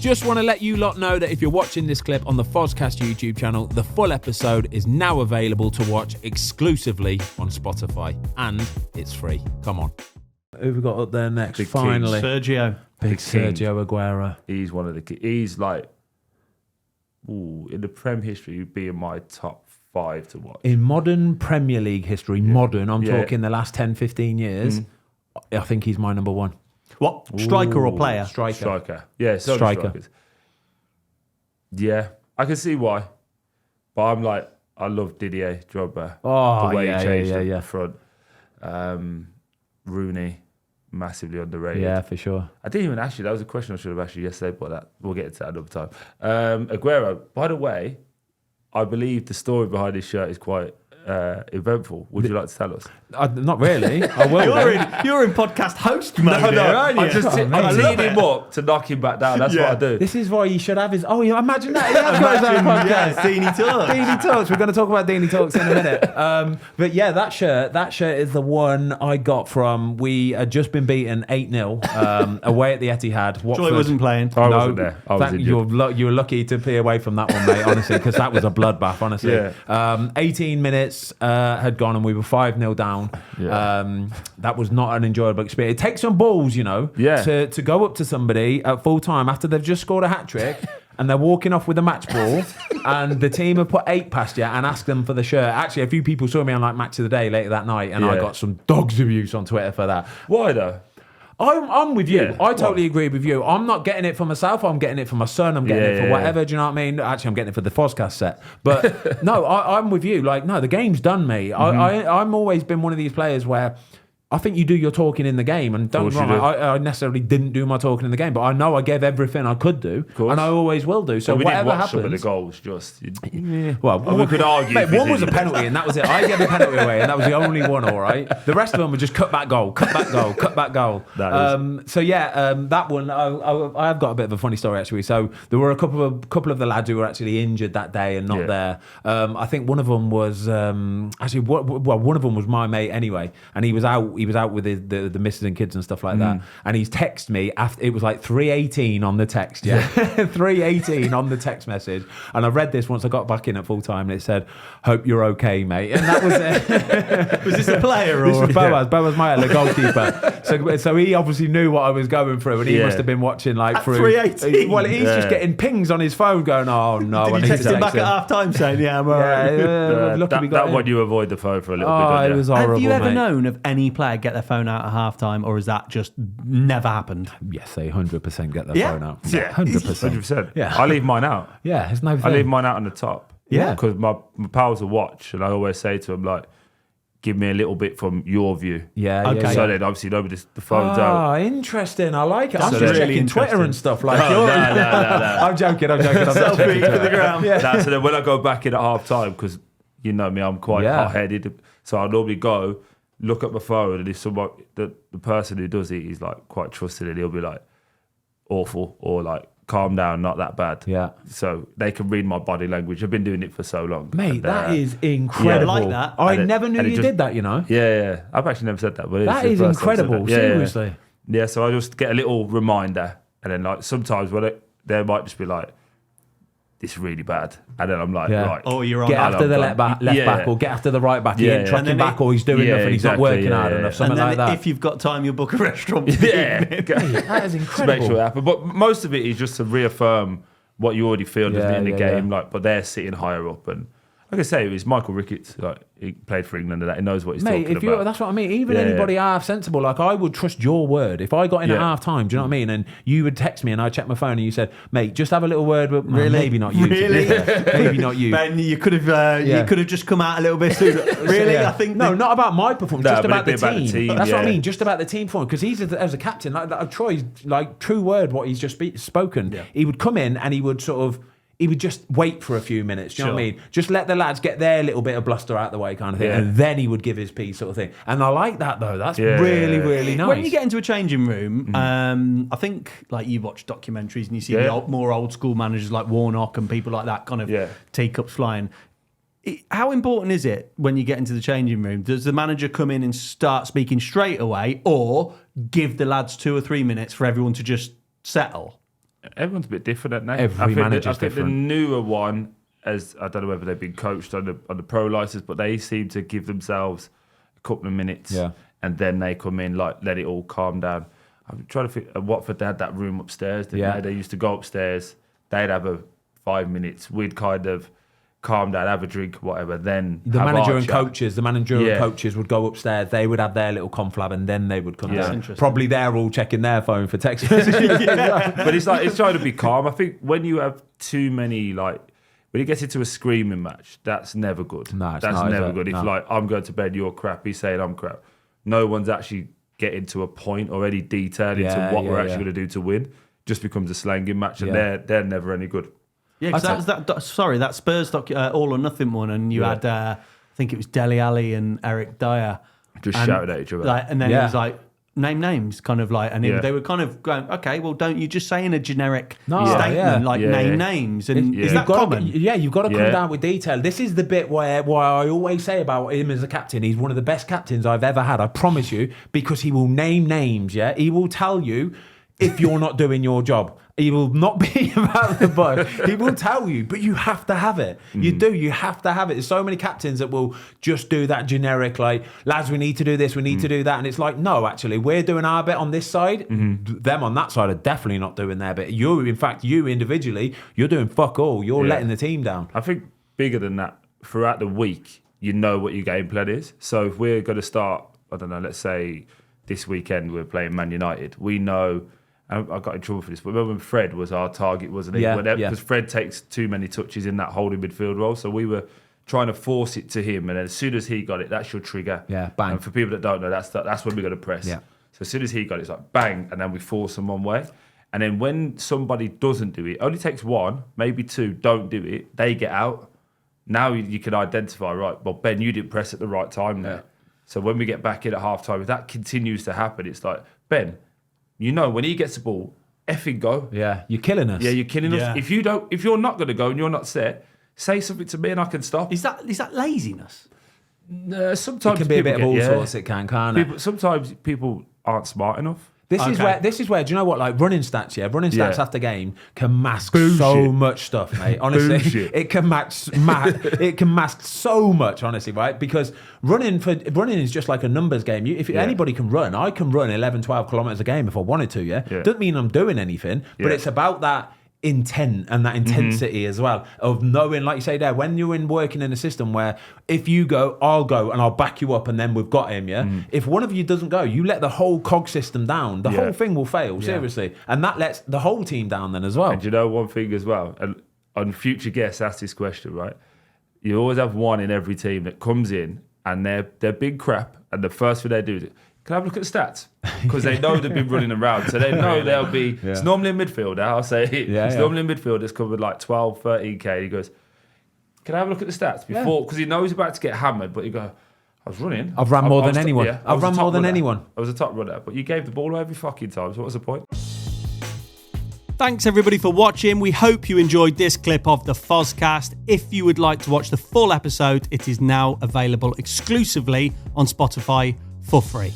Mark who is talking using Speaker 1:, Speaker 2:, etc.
Speaker 1: Just want to let you lot know that if you're watching this clip on the Fozcast YouTube channel, the full episode is now available to watch exclusively on Spotify, and it's free. Come on. Who have we got up there next?
Speaker 2: Big
Speaker 1: Finally.
Speaker 2: King.
Speaker 3: Sergio.
Speaker 1: Big Sergio Aguero.
Speaker 2: He's one of the... He's like... Ooh, in the Prem history, he'd be in my top 5 to watch.
Speaker 1: In modern Premier League history, I'm talking the last 10, 15 years, I think he's my number 1.
Speaker 3: What? Striker or player?
Speaker 1: Striker.
Speaker 2: Yeah,
Speaker 1: Striker.
Speaker 2: Strikers. Yeah, I can see why. But I'm like, I love Didier Drogba.
Speaker 1: Oh,
Speaker 2: the way he changed
Speaker 1: yeah.
Speaker 2: the front. Rooney, massively underrated.
Speaker 1: Yeah, for sure.
Speaker 2: I didn't even ask you. That was a question I should have asked you yesterday, but we'll get into that another time. Aguero, by the way, I believe the story behind his shirt is quite eventful. Would you like to tell us?
Speaker 1: Not really. I will.
Speaker 3: You're in podcast host mode. No,
Speaker 2: I'm just teeing him up to knock him back down. That's what I do.
Speaker 1: This is why you should have his... Oh, yeah, imagine that. He has got his own podcast.
Speaker 3: Deanie Talks.
Speaker 1: Deanie Talks. We're going to talk about Deanie Talks in a minute. But yeah, that shirt is the one I got from... We had just been beaten 8-0 away at the Etihad.
Speaker 3: Joy wasn't playing.
Speaker 2: I wasn't there. I was injured.
Speaker 1: You were lucky to be away from that one, mate, honestly, because that was a bloodbath, honestly.
Speaker 2: Yeah.
Speaker 1: 18 minutes had gone and we were 5-0 down.
Speaker 2: Yeah.
Speaker 1: That was not an enjoyable experience. It takes some balls, to go up to somebody at full time after they've just scored a hat-trick and they're walking off with a match ball and the team have put 8 past you and ask them for the shirt. Actually, a few people saw me on like Match of the Day later that night and I got some dog's abuse on Twitter for that.
Speaker 2: Why though?
Speaker 1: I'm with you.
Speaker 2: Yeah.
Speaker 1: I totally agree with you. I'm not getting it for myself. I'm getting it for my son. I'm getting it for whatever. Do you know what I mean? Actually, I'm getting it for the Fozcast set. But no, I'm with you. Like, no, the game's done, mate. I'm always been one of these players where I think you do your talking in the game. And don't get me wrong, I necessarily didn't do my talking in the game, but I know I gave everything I could do. And I always will do. So
Speaker 2: we
Speaker 1: whatever
Speaker 2: didn't watch
Speaker 1: happens.
Speaker 2: some of the goals, just...
Speaker 1: Well,
Speaker 2: we could argue.
Speaker 1: Mate, one was a penalty and that was it. I gave a penalty away and that was the only one, all right? The rest of them were just cut back goal, cut back goal, cut back goal. That one, I have got a bit of a funny story, actually. So there were a couple of the lads who were actually injured that day and not there. I think one of them was... one of them was my mate anyway. And he was out with the missus and kids and stuff like that. And he's texted me after it was like 3:18 on the text, 3:18 on the text message. And I read this once I got back in at full time and it said, "Hope you're okay, mate." And that was it.
Speaker 3: Was this a player or?
Speaker 1: This was Boaz. Boaz Meyer, the goalkeeper. So he obviously knew what I was going through and he must have been watching like
Speaker 3: at
Speaker 1: through
Speaker 3: 3:18.
Speaker 1: Well, he's just getting pings on his phone going, "Oh no."
Speaker 3: Did you text him back at half time saying, "Yeah, I'm alright"?
Speaker 2: That one you avoid the phone for a little bit.
Speaker 1: Oh, it was horrible.
Speaker 3: Have you ever
Speaker 1: mate.
Speaker 3: known of any player get their phone out at half time, or has that just never happened?
Speaker 1: Yes, they 100% get their phone out.
Speaker 2: Yeah,
Speaker 1: 100%.
Speaker 2: Yeah, I leave mine out.
Speaker 1: Yeah, it's no thing.
Speaker 2: I leave mine out on the top.
Speaker 1: Yeah,
Speaker 2: because my pals will watch, and I always say to them like, "Give me a little bit from your view."
Speaker 1: Yeah, okay.
Speaker 2: So then obviously the phone's out.
Speaker 1: Oh, interesting. I like it.
Speaker 3: That's
Speaker 1: I'm just
Speaker 3: really
Speaker 1: checking Twitter and stuff like that.
Speaker 2: No.
Speaker 1: I'm joking.
Speaker 3: Selfie for the ground.
Speaker 1: Yeah.
Speaker 2: So then when I go back in at half time, because you know me, I'm quite hot-headed, so I normally go look at my phone, and if someone the person who does it is like quite trusted, and he'll be like awful or like calm down, not that bad.
Speaker 1: Yeah.
Speaker 2: So they can read my body language. I've been doing it for so long.
Speaker 1: Mate, that is incredible.
Speaker 3: I like that.
Speaker 1: I never knew you did that,
Speaker 2: Yeah. I've actually never said that. But
Speaker 1: that is incredible, seriously.
Speaker 2: Yeah, so I just get a little reminder. And then like sometimes when they might just be like, "This is really bad." And then I'm like, right.
Speaker 3: Oh, you're on.
Speaker 1: Get after the left back or get after the right back. He ain't tracking back or he's doing nothing. He's not working hard enough. Something like that.
Speaker 3: If you've got time, you'll book a restaurant.
Speaker 1: That is incredible.
Speaker 2: To make sure it happens. But most of it is just to reaffirm what you already feel in the game. Like, but they're sitting higher up, and like I say, it's Michael Ricketts. Like he played for England, and that he knows what he's talking about.
Speaker 1: That's what I mean. Even anybody half sensible, like I would trust your word. If I got in at half time, do you know what I mean? And you would text me, and I check my phone, and you said, "Mate, just have a little word with."
Speaker 3: Really?
Speaker 1: Maybe not you.
Speaker 3: Really?
Speaker 1: Maybe not you.
Speaker 3: Ben, you could have just come out a little bit sooner. Really? I think
Speaker 1: not about my performance, just about the team. That's what I mean. Just about the team performance, because he's as a captain, like Troy's like true word what he's just spoken. Yeah. He would come in and he would just wait for a few minutes. Do you know what I mean? Just let the lads get their little bit of bluster out the way, kind of thing, and then he would give his piece, sort of thing. And I like that though. That's really, really nice.
Speaker 3: When you get into a changing room, I think like you watch documentaries and you see more old school managers like Warnock and people like that, kind of teacups flying. How important is it when you get into the changing room? Does the manager come in and start speaking straight away, or give the lads 2 or 3 minutes for everyone to just settle?
Speaker 2: Everyone's a bit different, aren't they?
Speaker 1: Every manager's
Speaker 2: I think
Speaker 1: different.
Speaker 2: The newer one, as I don't know whether they've been coached on the pro license, but they seem to give themselves a couple of minutes, and then they come in, like, let it all calm down. I'm trying to think. Watford, they had that room upstairs, didn't they? They used to go upstairs. They'd have a 5 minutes. We'd kind of calm down, have a drink, whatever. Then
Speaker 1: the manager and coaches would go upstairs. They would have their little conflab, and then they would come down. Probably they're all checking their phone for text messages.
Speaker 2: But it's like, it's trying to be calm. I think when you have too many, like, when it gets into a screaming match, that's never good.
Speaker 1: No,
Speaker 2: that's never good. If like, I'm going to bed, you're crap, he's saying I'm crap. No one's actually getting to a point or any detail into what we're actually going to do to win. Just becomes a slanging match, and they're never any good.
Speaker 3: Yeah, because that Spurs All or Nothing one, and you had, I think it was Dele Alli and Eric Dyer.
Speaker 2: Just shouted at each other.
Speaker 3: Like, and then it was like, name names, kind of like, and they were kind of going, okay, well, don't you just say in a generic statement, name names? And is that common?
Speaker 1: You've got to come down with detail. This is the bit why I always say about him as a captain, he's one of the best captains I've ever had, I promise you, because he will name names, He will tell you if you're not doing your job. He will not be about the bush. He will tell you, but you have to have it. You have to have it. There's so many captains that will just do that generic, like, lads, we need to do this, we need to do that. And it's like, no, actually, we're doing our bit on this side. Them on that side are definitely not doing their bit. You individually, you're doing fuck all. You're letting the team down.
Speaker 2: I think bigger than that, throughout the week, you know what your game plan is. So if we're going to start, I don't know, let's say this weekend we're playing Man United, we know... I got in trouble for this, but remember when Fred was our target, wasn't he? Because Fred takes too many touches in that holding midfield role, so we were trying to force it to him, and then as soon as he got it, that's your trigger.
Speaker 1: Yeah, bang.
Speaker 2: And for people that don't know, that's when we're going to press.
Speaker 1: Yeah.
Speaker 2: So as soon as he got it, it's like bang, and then we force them one way. And then when somebody doesn't do it, only takes one, maybe two, don't do it, they get out. Now you can identify, right, well, Ben, you didn't press at the right time there. Yeah. So when we get back in at half-time, if that continues to happen, it's like, Ben, you know, when he gets the ball, effing go.
Speaker 1: Yeah, you're killing us.
Speaker 2: Yeah, you're killing us. If you're not going to go and you're not set, say something to me and I can stop.
Speaker 3: Is that laziness?
Speaker 2: Sometimes
Speaker 1: it can be a bit of all sorts. It can't it?
Speaker 2: Sometimes people aren't smart enough.
Speaker 1: This is where. Do you know what? Like running stats, Running stats after game can mask so much stuff, mate. Honestly, it can mask so much. Honestly, right? Because running is just like a numbers game. If anybody can run, I can run 11, 12 kilometers a game if I wanted to. Doesn't mean I'm doing anything, but it's about that intent and that intensity as well of knowing, like you say there, when you're working in a system where if you go, I'll go and I'll back you up and then we've got him. If one of you doesn't go, you let the whole cog system down, the whole thing will fail, seriously, and that lets the whole team down then as well.
Speaker 2: And you know one thing as well, and on future guests ask this question, right? You always have one in every team that comes in and they're big crap, and the first thing they do is, can I have a look at the stats? Because they know they've been running around. So they know they'll be... It's normally a midfielder, I'll say. It's normally a midfielder that's covered like 12, 13K. He goes, can I have a look at the stats? Before, because he knows he's about to get hammered, but he go, I was running.
Speaker 1: I've run more than anyone. I've run more than anyone.
Speaker 2: I was a top runner, but you gave the ball away every fucking time. So what was the point?
Speaker 4: Thanks everybody for watching. We hope you enjoyed this clip of the Fozcast. If you would like to watch the full episode, it is now available exclusively on Spotify for free.